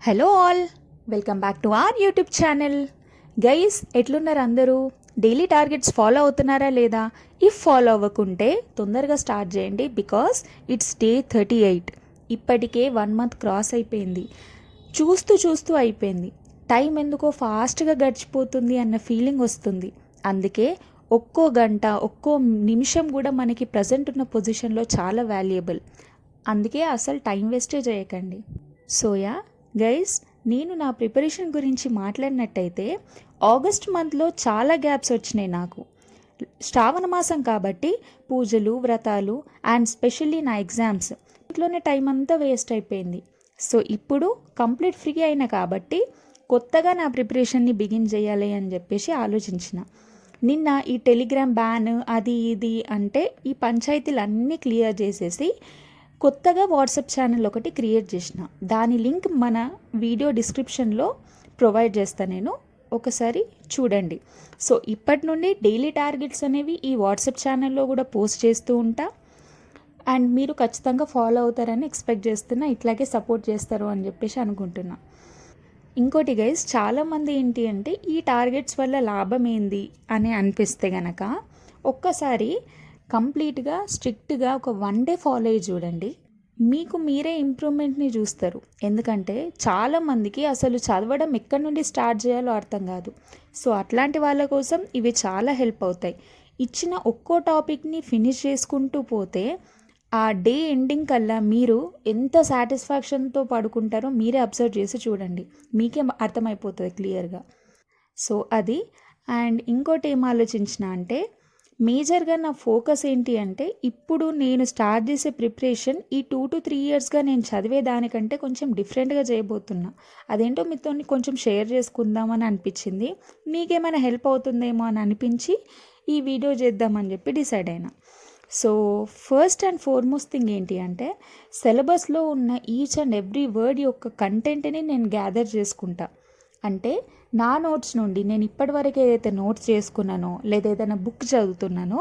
Hello all, welcome back to our YouTube channel. Guys, ఎట్లున్నారు అందరూ? Daily targets follow అవుతున్నారా లేదా? ఇఫ్ ఫాలో అవ్వకుంటే తొందరగా స్టార్ట్ చేయండి, బికాస్ ఇట్స్ డే 38. ఇప్పటికే 1 month క్రాస్ అయిపోయింది. చూస్తూ చూస్తూ అయిపోయింది. టైం ఎందుకో ఫాస్ట్గా గడిచిపోతుంది అన్న ఫీలింగ్ వస్తుంది. అందుకే ఒక్కో గంట, ఒక్కో నిమిషం కూడా మనకి ప్రజెంట్ ఉన్న పొజిషన్లో చాలా వాల్యుయబుల్. అందుకే అసలు టైం వేస్టే చేయకండి. సోయా గైస్, నేను నా ప్రిపరేషన్ గురించి మాట్లాడినట్టయితే ఆగస్ట్ మంత్లో చాలా గ్యాప్స్ వచ్చినాయి నాకు. శ్రావణ మాసం కాబట్టి పూజలు, వ్రతాలు అండ్ స్పెషల్లీ నా ఎగ్జామ్స్, ఇంట్లోనే టైం అంతా వేస్ట్ అయిపోయింది. సో ఇప్పుడు కంప్లీట్ ఫ్రీ అయినా కాబట్టి కొత్తగా నా ప్రిపరేషన్ని బిగిన్ చేయాలి అని చెప్పేసి ఆలోచించిన. నిన్న ఈ టెలిగ్రామ్ బ్యాన్ అది ఇది అంటే ఈ పంచాయతీలు అన్నీ క్లియర్ చేసేసి కొత్తగా వాట్సాప్ ఛానల్ ఒకటి క్రియేట్ చేసిన. దాని లింక్ మన వీడియో డిస్క్రిప్షన్లో ప్రొవైడ్ చేస్తాను, నేను ఒకసారి చూడండి. సో ఇప్పటి నుండి డైలీ టార్గెట్స్ అనేవి ఈ వాట్సాప్ ఛానల్లో కూడా పోస్ట్ చేస్తూ ఉంటా. అండ్ మీరు ఖచ్చితంగా ఫాలో అవుతారని ఎక్స్పెక్ట్ చేస్తున్నా, ఇట్లాగే సపోర్ట్ చేస్తారు అని చెప్పేసి అనుకుంటున్నా. ఇంకోటి గైస్, చాలామంది ఏంటి అంటే ఈ టార్గెట్స్ వల్ల లాభం ఏంది అని అనిపిస్తే గనక ఒక్కసారి కంప్లీట్గా స్ట్రిక్ట్గా ఒక 1 day ఫాలో అయ్యి చూడండి. మీకు మీరే ఇంప్రూవ్మెంట్ని చూస్తారు. ఎందుకంటే చాలామందికి అసలు చదవడం ఎక్కడి నుండి స్టార్ట్ చేయాలో అర్థం కాదు. సో అట్లాంటి వాళ్ళ కోసం ఇవి చాలా హెల్ప్ అవుతాయి. ఇచ్చిన ఒక్కో టాపిక్ని ఫినిష్ చేసుకుంటూ పోతే ఆ డే ఎండింగ్ కల్లా మీరు ఎంత సాటిస్ఫాక్షన్తో పడుకుంటారో మీరే అబ్జర్వ్ చేసి చూడండి, మీకే అర్థమైపోతుంది క్లియర్గా. సో అది. అండ్ ఇంకోటి ఏం ఆలోచించిన అంటే, మేజర్గా నా ఫోకస్ ఏంటి అంటే ఇప్పుడు నేను స్టార్ట్ చేసే ప్రిపరేషన్ ఈ 2 to 3 yearsగా నేను చదివే దానికంటే కొంచెం డిఫరెంట్గా చేయబోతున్నా. అదేంటో మీతో కొంచెం షేర్ చేసుకుందామని అనిపించింది. మీకేమైనా హెల్ప్ అవుతుందేమో అని అనిపించి ఈ వీడియో చేద్దామని చెప్పి డిసైడ్ అయినా. So first and foremost thing ఏంటి అంటే, సిలబస్లో ఉన్న ఈచ్ అండ్ ఎవ్రీ వర్డ్ యొక్క కంటెంట్ని నేను గ్యాదర్ చేసుకుంటా. అంటే నా నోట్స్ నుండి నేను ఇప్పటివరకు ఏదైతే నోట్స్ చేసుకున్నానో లేదా ఏదైనా బుక్ చదువుతున్నానో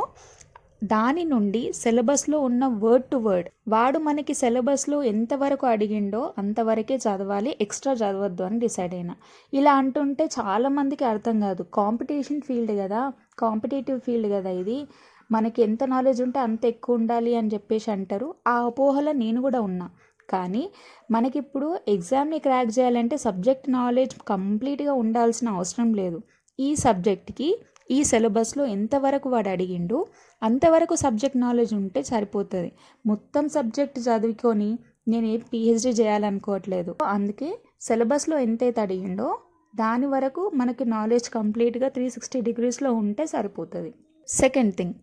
దాని నుండి సిలబస్లో ఉన్న వర్డ్ టు వర్డ్, వాడు మనకి సిలబస్లో ఎంతవరకు అడిగిండో అంతవరకే చదవాలి, ఎక్స్ట్రా చదవద్దు అని డిసైడ్ అయినా. ఇలా అంటుంటే చాలామందికి అర్థం కాదు. కాంపిటీటివ్ ఫీల్డ్ కదా ఇది, మనకి ఎంత నాలెడ్జ్ ఉంటే అంత ఎక్కువ ఉండాలి అని చెప్పేసి అంటారు. ఆ అపోహలో నేను కూడా ఉన్నా. కానీ మనకిప్పుడు ఎగ్జామ్ని క్రాక్ చేయాలంటే సబ్జెక్ట్ నాలెడ్జ్ కంప్లీట్గా ఉండాల్సిన అవసరం లేదు. ఈ సబ్జెక్ట్కి ఈ సిలబస్లో ఎంతవరకు వాడు అడిగిండు అంతవరకు సబ్జెక్ట్ నాలెడ్జ్ ఉంటే సరిపోతుంది. మొత్తం సబ్జెక్ట్ చదువుకొని నేను ఏ పిహెచ్డి చేయాలనుకోవట్లేదు. అందుకే సిలబస్లో ఎంతైతే అడిగిండో దాని వరకు మనకి నాలెడ్జ్ కంప్లీట్గా 360 degreesలో ఉంటే సరిపోతుంది. సెకండ్ థింగ్,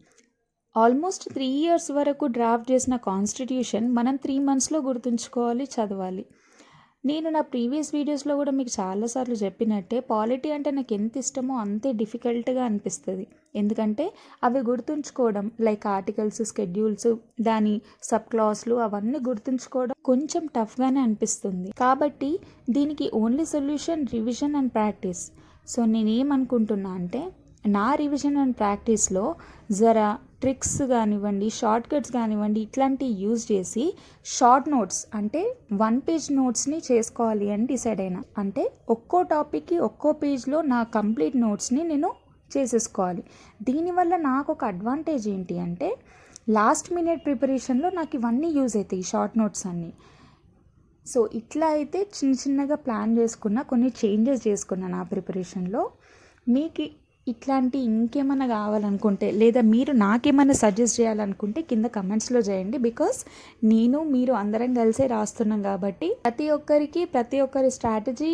ఆల్మోస్ట్ 3 years వరకు డ్రాఫ్ట్ చేసిన కాన్స్టిట్యూషన్ మనం 3 monthsలో గుర్తుంచుకోవాలి, చదవాలి. నేను నా ప్రీవియస్ వీడియోస్లో కూడా మీకు చాలాసార్లు చెప్పినట్టే పాలిటీ అంటే నాకు ఎంత ఇష్టమో అంతే డిఫికల్ట్గా అనిపిస్తుంది. ఎందుకంటే అవి గుర్తుంచుకోవడం, లైక్ ఆర్టికల్స్, స్కెడ్యూల్స్, దాని సబ్ క్లాస్లు అవన్నీ గుర్తుంచుకోవడం కొంచెం టఫ్గానే అనిపిస్తుంది. కాబట్టి దీనికి only solution revision and practice. So నేనేమనుకుంటున్నా అంటే, నా రివిజన్ అండ్ ప్రాక్టీస్లో జరా ట్రిక్స్ కానివ్వండి, షార్ట్ కట్స్ కానివ్వండి, ఇట్లాంటివి యూజ్ చేసి షార్ట్ నోట్స్ అంటే 1 page నోట్స్ని చేసుకోవాలి అని డిసైడ్ అయినా. అంటే ఒక్కో టాపిక్కి ఒక్కో పేజ్లో నా కంప్లీట్ నోట్స్ని నేను చేసేసుకోవాలి. దీనివల్ల నాకు ఒక అడ్వాంటేజ్ ఏంటి అంటే, లాస్ట్ మినిట్ ప్రిపరేషన్లో నాకు ఇవన్నీ యూజ్ అవుతాయి, ఈ షార్ట్ నోట్స్ అన్నీ. సో ఇట్లా అయితే చిన్నగా ప్లాన్ చేసుకున్నా, కొన్ని చేంజెస్ చేసుకున్నా నా ప్రిపరేషన్లో. మీకు ఇట్లాంటి ఇంకేమైనా కావాలనుకుంటే లేదా మీరు నాకేమైనా సజెస్ట్ చేయాలనుకుంటే కింద కమెంట్స్లో చేయండి. బికాస్ మీరు అందరం కలిసే రాస్తున్నాం కాబట్టి ప్రతి ఒక్కరి స్ట్రాటజీ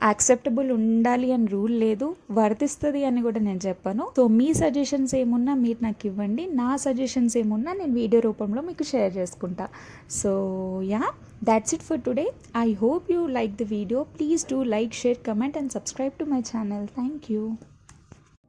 యాక్సెప్టబుల్ ఉండాలి అని రూల్ లేదు, వర్తిస్తుంది అని కూడా నేను చెప్పాను. సో మీ సజెషన్స్ ఏమున్నా మీరు నాకు ఇవ్వండి, నా సజెషన్స్ ఏమున్నా నేను వీడియో రూపంలో మీకు షేర్ చేసుకుంటా. So that's it for today. I hope you like the video. Please do like, share, comment and subscribe to my channel. Thank you.